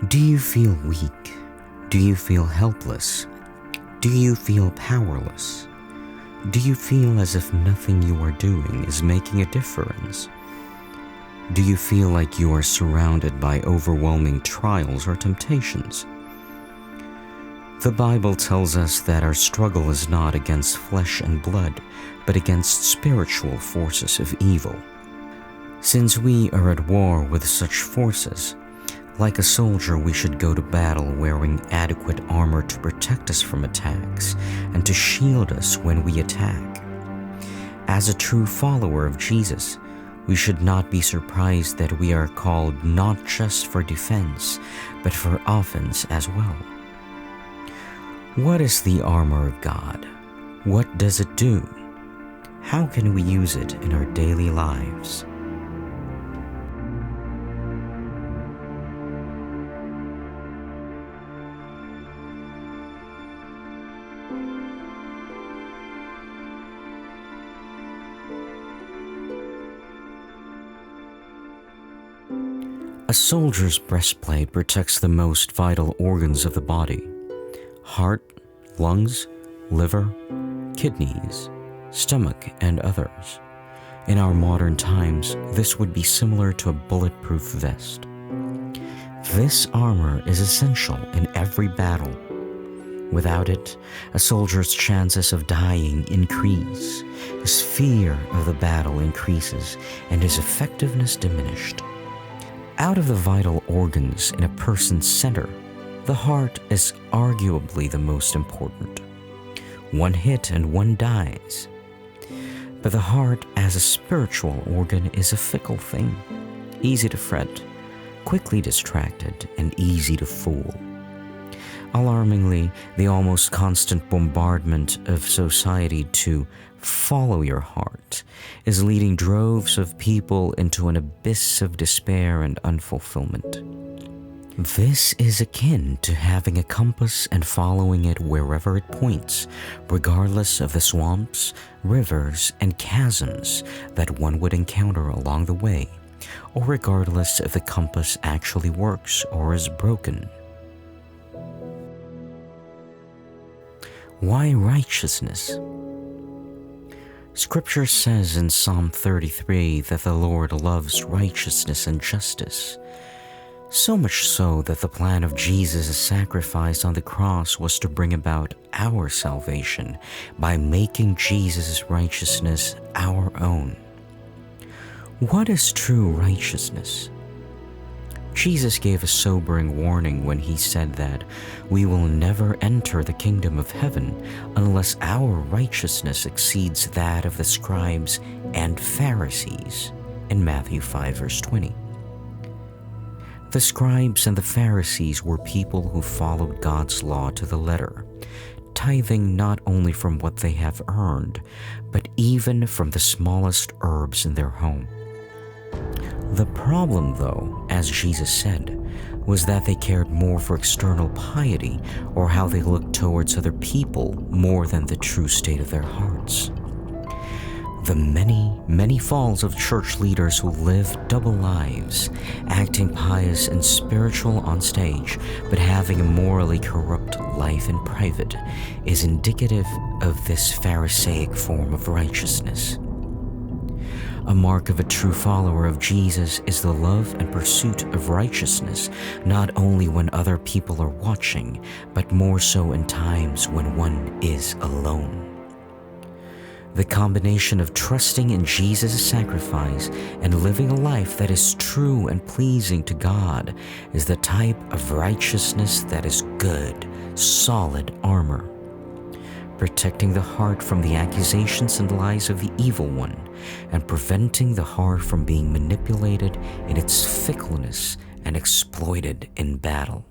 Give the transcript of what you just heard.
Do you feel weak? Do you feel helpless? Do you feel powerless? Do you feel as if nothing you are doing is making a difference? Do you feel like you are surrounded by overwhelming trials or temptations? The Bible tells us that our struggle is not against flesh and blood, but against spiritual forces of evil. Since we are at war with such forces, like a soldier, we should go to battle wearing adequate armor to protect us from attacks and to shield us when we attack. As a true follower of Jesus, we should not be surprised that we are called not just for defense, but for offense as well. What is the armor of God? What does it do? How can we use it in our daily lives? A soldier's breastplate protects the most vital organs of the body: heart, lungs, liver, kidneys, stomach, and others. In our modern times, this would be similar to a bulletproof vest. This armor is essential in every battle. Without it, a soldier's chances of dying increase, his fear of the battle increases, and his effectiveness diminished. Out of the vital organs in a person's center, the heart is arguably the most important. One hit and one dies. But the heart as a spiritual organ is a fickle thing, easy to fret, quickly distracted, and easy to fool. Alarmingly, the almost constant bombardment of society to follow your heart is leading droves of people into an abyss of despair and unfulfillment. This is akin to having a compass and following it wherever it points, regardless of the swamps, rivers, and chasms that one would encounter along the way, or regardless if the compass actually works or is broken. Why righteousness? Scripture says in Psalm 33 that the Lord loves righteousness and justice. So much so that the plan of Jesus' sacrifice on the cross was to bring about our salvation by making Jesus' righteousness our own. What is true righteousness? Jesus gave a sobering warning when he said that we will never enter the kingdom of heaven unless our righteousness exceeds that of the scribes and Pharisees in Matthew 5 verse 20. The scribes and the Pharisees were people who followed God's law to the letter, tithing not only from what they have earned, but even from the smallest herbs in their home. The problem, though, as Jesus said, was that they cared more for external piety or how they looked towards other people more than the true state of their hearts. The many falls of church leaders who live double lives, acting pious and spiritual on stage, but having a morally corrupt life in private, is indicative of this Pharisaic form of righteousness. A mark of a true follower of Jesus is the love and pursuit of righteousness, not only when other people are watching, but more so in times when one is alone. The combination of trusting in Jesus' sacrifice and living a life that is true and pleasing to God is the type of righteousness that is good, solid armor, protecting the heart from the accusations and lies of the evil one, and preventing the heart from being manipulated in its fickleness and exploited in battle.